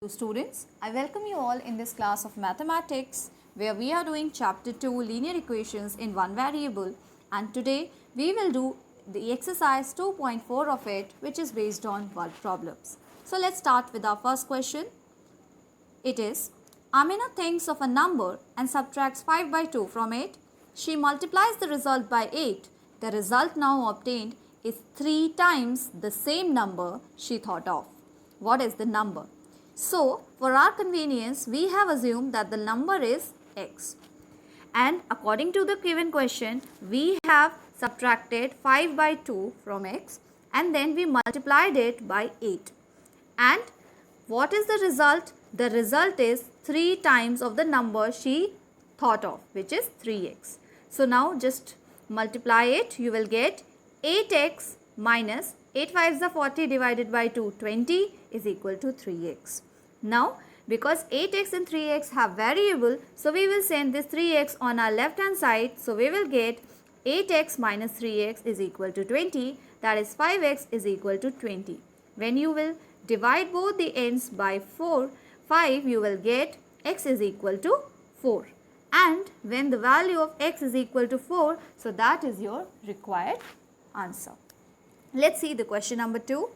Students, I welcome you all in this class of mathematics where we are doing chapter 2 linear equations in one variable, and today we will do the exercise 2.4 of it, which is based on word problems. So let's start with our first question. It is, Amina thinks of a number and subtracts 5 by 2 from it. She multiplies the result by 8. The result now obtained is 3 times the same number she thought of. What is the number? So, for our convenience, we have assumed that the number is x. And according to the given question, we have subtracted 5 by 2 from x and then we multiplied it by 8. And what is the result? The result is 3 times of the number she thought of, which is 3x. So, now just multiply it. You will get 8x minus 8 5s are 40 divided by 2, 20 is equal to 3x. Now, because 8x and 3x have variable, so we will send this 3x on our left hand side. So, we will get 8x minus 3x is equal to 20, that is 5x is equal to 20. When you will divide both the ends by 5, you will get x is equal to 4. And when the value of x is equal to 4, so that is your required answer. Let's see the question number 2.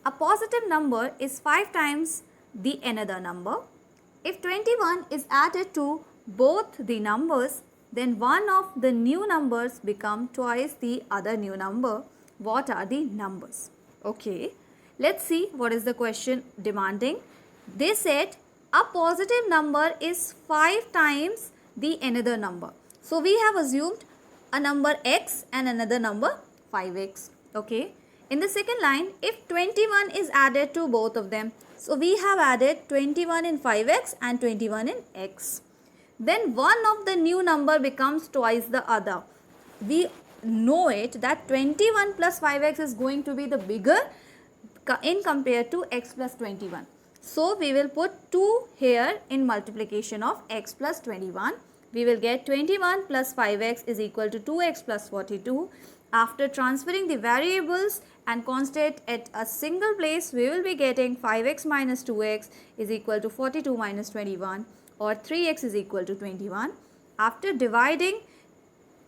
A positive number is 5 times the another number. If 21 is added to both the numbers, then one of the new numbers become twice the other new number. What are the numbers? Okay, let's see what is the question demanding. They said a positive number is 5 times the another number. So we have assumed a number x and another number 5x. Okay. In the second line, if 21 is added to both of them, so we have added 21 in 5x and 21 in x. Then one of the new number becomes twice the other. We know it that 21 plus 5x is going to be the bigger in compared to x plus 21. So we will put 2 here in multiplication of x plus 21. We will get 21 plus 5x is equal to 2x plus 42. After transferring the variables and constant at a single place, we will be getting 5x minus 2x is equal to 42 minus 21, or 3x is equal to 21. After dividing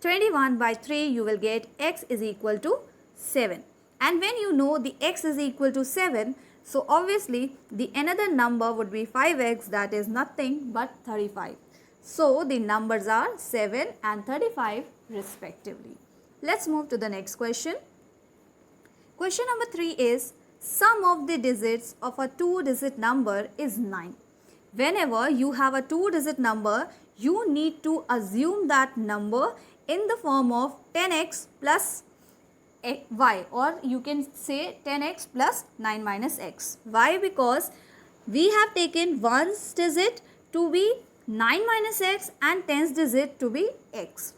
21 by 3, you will get x is equal to 7. And when you know the x is equal to 7, so obviously the another number would be 5x, that is nothing but 35. So the numbers are 7 and 35 respectively. Let's move to the next question. Question number 3 is, sum of the digits of a 2-digit number is 9. Whenever you have a 2-digit number, you need to assume that number in the form of 10x plus y, or you can say 10x plus 9 minus x. Why? Because we have taken 1's digit to be 9 minus x and 10's digit to be x.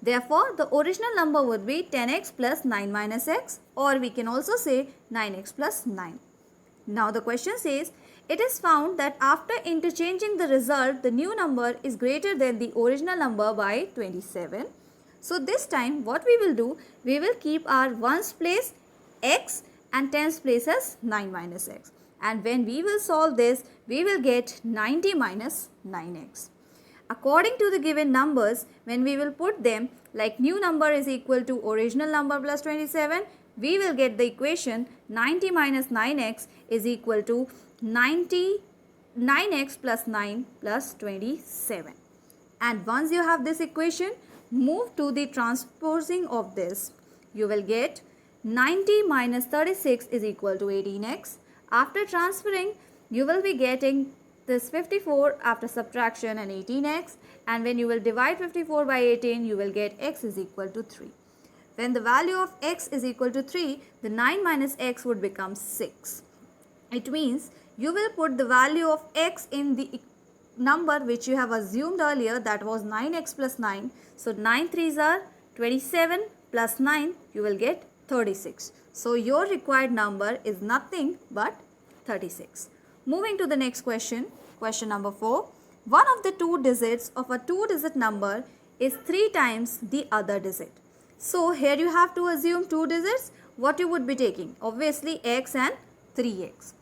Therefore, the original number would be 10x plus 9 minus x, or we can also say 9x plus 9. Now the question says, it is found that after interchanging the result, the new number is greater than the original number by 27. So this time what we will do, we will keep our 1's place x and 10's place as 9 minus x. And when we will solve this, we will get 90 minus 9x. According to the given numbers, when we will put them like new number is equal to original number plus 27, we will get the equation 90 minus 9x is equal to 9x plus 9 plus 27. And once you have this equation, move to the transposing of this. You will get 90 minus 36 is equal to 18x. After transferring, you will be getting this 54 after subtraction and 18x, and when you will divide 54 by 18, you will get x is equal to 3. When the value of x is equal to 3, the 9 minus x would become 6. It means you will put the value of x in the number which you have assumed earlier, that was 9x plus 9. So 9 3s are 27 plus 9, you will get 36. So your required number is nothing but 36. Moving to the next question, question number 4. One of the 2 digits of a 2-digit number is 3 times the other digit. So here you have to assume 2 digits. What you would be taking? Obviously x and 3x.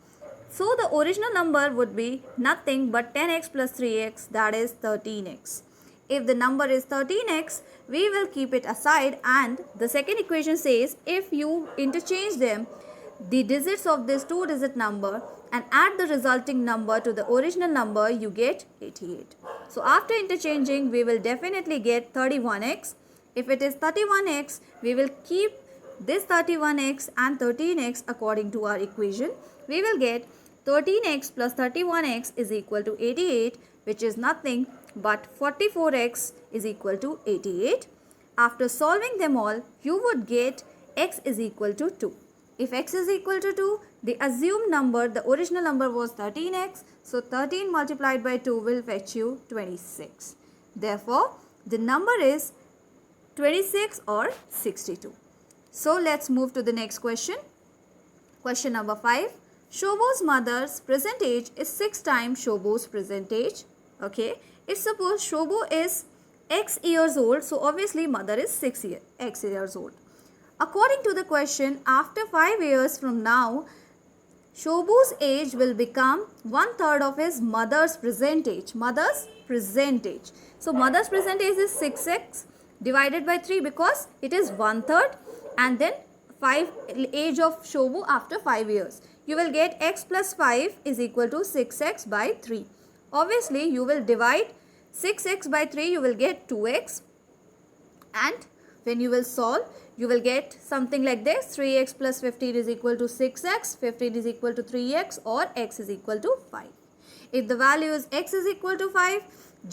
So the original number would be nothing but 10x plus 3x, that is 13x. If the number is 13x, we will keep it aside, and the second equation says if you interchange them, the digits of this two-digit number, and add the resulting number to the original number, you get 88. So after interchanging, we will definitely get 31x. If it is 31x, we will keep this 31x and 13x according to our equation. We will get 13x plus 31x is equal to 88, which is nothing but 44x is equal to 88. After solving them all, you would get x is equal to 2. If x is equal to 2, the assumed number, the original number was 13x. So 13 multiplied by 2 will fetch you 26. Therefore, the number is 26 or 62. So let's move to the next question. Question number 5. Shobo's mother's present age is 6 times Shobo's present age. Okay. If suppose Shobo is x years old, so obviously mother is x years old. According to the question, after 5 years from now, Shobo's age will become 1/3 of his mother's present age. Mother's present age. So mother's present age is 6x divided by 3 because it is 1/3, and then age of Shobo after 5 years. You will get x plus 5 is equal to 6x by 3. Obviously, you will divide 6x by 3, you will get 2x, and when you will solve, you will get something like this: 3x plus 15 is equal to 6x, 15 is equal to 3x, or x is equal to 5. If the value is x is equal to 5,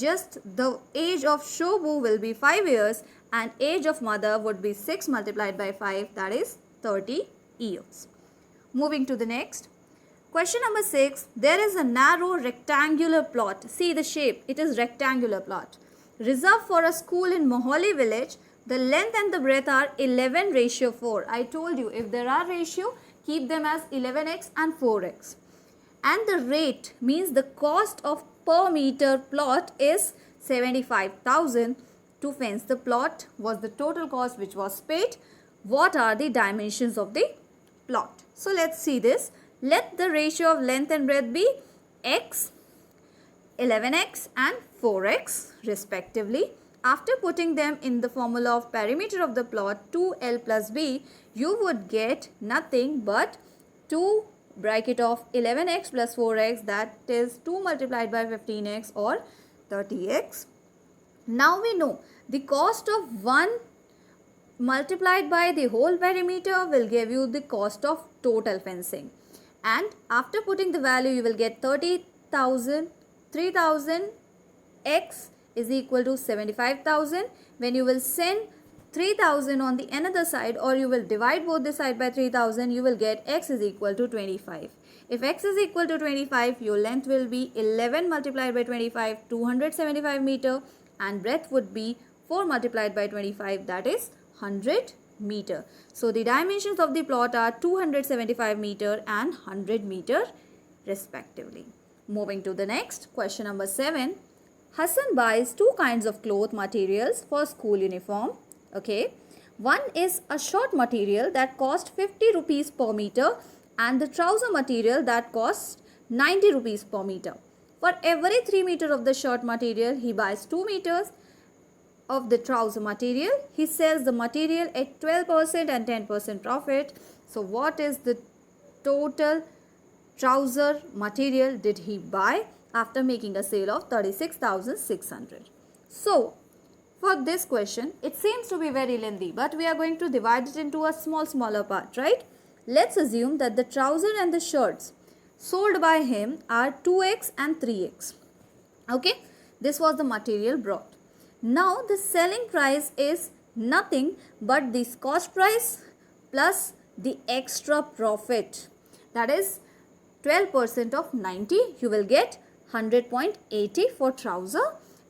just the age of Shobo will be 5 years, and age of mother would be 6 multiplied by 5, that is 30 years. Moving to the next. Question number 6. There is a narrow rectangular plot. See the shape. It is rectangular plot. Reserved for a school in Mohali village. The length and the breadth are 11:4. I told you, if there are ratio, keep them as 11x and 4x. And the rate means the cost of per meter plot is 75,000. To fence the plot was the total cost which was paid. What are the dimensions of the plot? So let's see this. Let the ratio of length and breadth be x, 11x and 4x respectively. After putting them in the formula of perimeter of the plot 2l plus b, you would get nothing but 2 bracket of 11x plus 4x, that is 2 multiplied by 15x or 30x. Now we know the cost of 1 multiplied by the whole perimeter will give you the cost of total fencing. And after putting the value, you will get 30,000, 3,000 x is equal to 75,000. When you will send 3,000 on the another side, or you will divide both the side by 3,000, you will get x is equal to 25. If x is equal to 25, your length will be 11 multiplied by 25, 275 meter, and breadth would be 4 multiplied by 25, that is 100 meter. So the dimensions of the plot are 275 meter and 100 meter respectively. Moving to the next, question number 7. Hassan buys 2 kinds of cloth materials for school uniform. Okay. One is a short material that cost 50 rupees per meter, and the trouser material that costs 90 rupees per meter. For every 3 meter of the short material, he buys 2 meters of the trouser material. He sells the material at 12% and 10% profit. So what is the total trouser material did he buy after making a sale of 36,600? So for this question, it seems to be very lengthy, but we are going to divide it into a smaller part, right? Let's assume that the trouser and the shirts sold by him are 2x and 3x. Okay, this was the material brought. Now the selling price is nothing but this cost price plus the extra profit, that is 12% of 90. You will get 100.80 for trouser,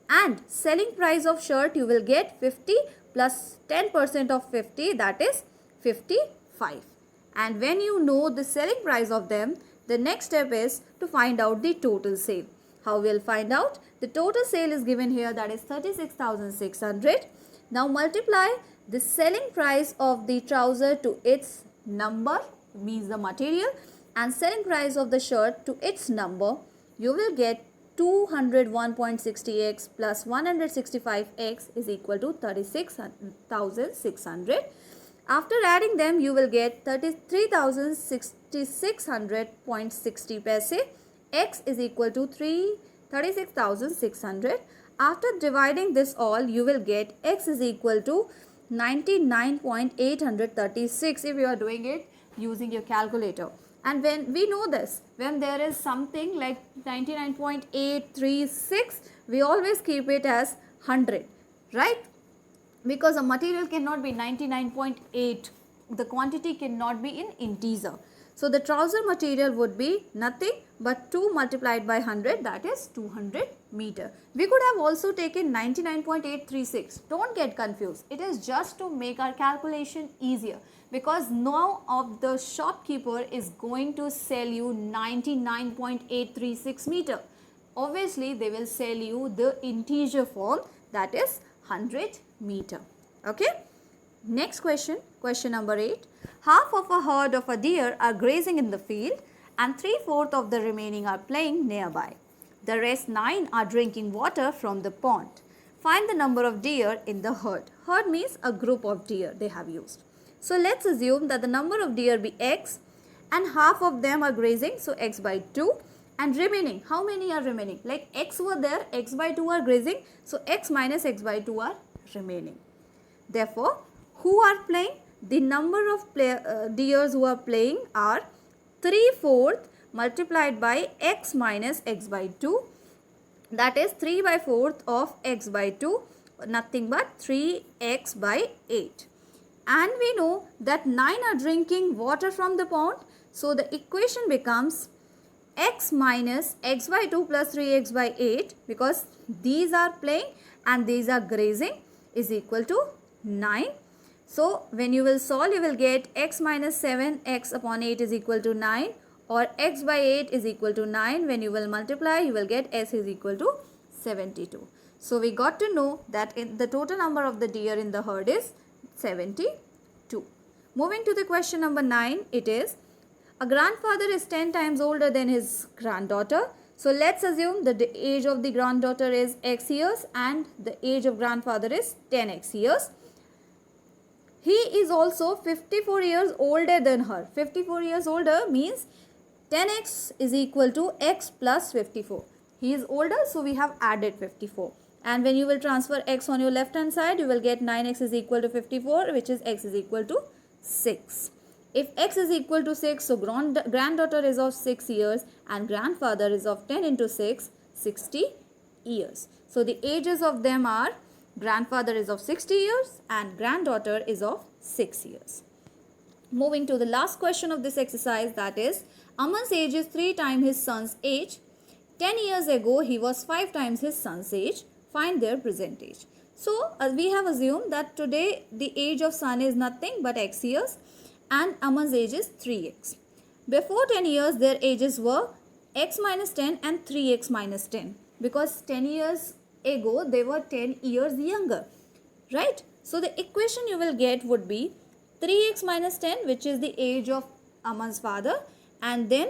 and selling price of shirt you will get 50 plus 10% of 50, that is 55. And when you know the selling price of them, the next step is to find out the total sale. How we will find out? The total sale is given here, that is 36,600. Now multiply the selling price of the trouser to its number, means the material, and selling price of the shirt to its number, you will get 201.60x plus 165x is equal to 36,600. After adding them, you will get 33,600.60 paise. X is equal to 36,600. After dividing this all, you will get x is equal to 99.836 if you are doing it using your calculator. And when we know this, when there is something like 99.836, we always keep it as 100, right? Because a material cannot be 99.8, the quantity cannot be in integer. So the trouser material would be nothing but 2 multiplied by 100, that is 200 meter. We could have also taken 99.836. Don't get confused. It is just to make our calculation easier, because now of the shopkeeper is going to sell you 99.836 meter. Obviously, they will sell you the integer form, that is 100 meter. Okay. Next question, question number 8. Half of a herd of a deer are grazing in the field and 3/4 of the remaining are playing nearby. The rest 9 are drinking water from the pond. Find the number of deer in the herd. Herd means a group of deer they have used. So let's assume that the number of deer be x and half of them are grazing, so x by 2, and remaining, how many are remaining? Like x were there, x by 2 are grazing, so x minus x by 2 are remaining. Therefore, who are playing? The number of deers who are playing are 3/4 multiplied by x minus x by 2, that is 3 by 4th of x by 2, nothing but 3x by 8. And we know that 9 are drinking water from the pond, so the equation becomes x minus x by 2 plus 3x by 8, because these are playing and these are grazing, is equal to 9. So when you will solve, you will get x minus 7x upon 8 is equal to 9, or x by 8 is equal to 9. When you will multiply, you will get s is equal to 72. So we got to know that the total number of the deer in the herd is 72. Moving to the question number 9, it is a grandfather is 10 times older than his granddaughter. So let's assume that the age of the granddaughter is x years and the age of grandfather is 10x years. He is also 54 years older than her. 54 years older means 10x is equal to x plus 54. He is older, so we have added 54. And when you will transfer x on your left hand side, you will get 9x is equal to 54, which is x is equal to 6. If x is equal to 6, so granddaughter is of 6 years and grandfather is of 10 into 6, 60 years. So the ages of them are, grandfather is of 60 years and granddaughter is of 6 years. Moving to the last question of this exercise, that is, Aman's age is 3 times his son's age. 10 years ago, he was 5 times his son's age. Find their present age. So, we have assumed that today the age of son is nothing but x years and Aman's age is 3x. Before 10 years, their ages were x minus 10 and 3x minus 10, because 10 years ago they were 10 years younger, right? So, the equation you will get would be 3x minus 10, which is the age of Aman's father, and then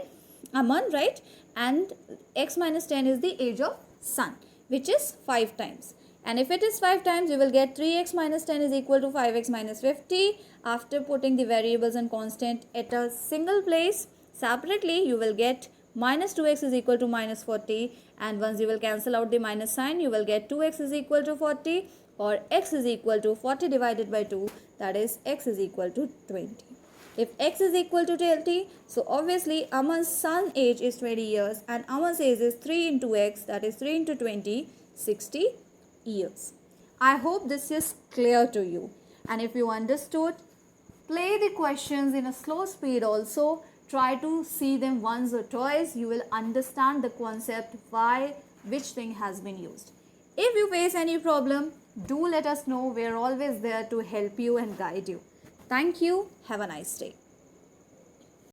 Aman, right? And x minus 10 is the age of son, which is 5 times. And if it is 5 times, you will get 3x minus 10 is equal to 5x minus 50. After putting the variables and constant at a single place, separately, you will get minus 2x is equal to minus 40. And once you will cancel out the minus sign, you will get 2x is equal to 40, or x is equal to 40 divided by 2, that is x is equal to 20. If x is equal to 20, so obviously Aman's son age is 20 years and Aman's age is 3 into x, that is 3 into 20, 60 years. I hope this is clear to you. And if you understood, play the questions in a slow speed also. Try to see them once or twice. You will understand the concept why which thing has been used. If you face any problem, do let us know. We are always there to help you and guide you. Thank you. Have a nice day.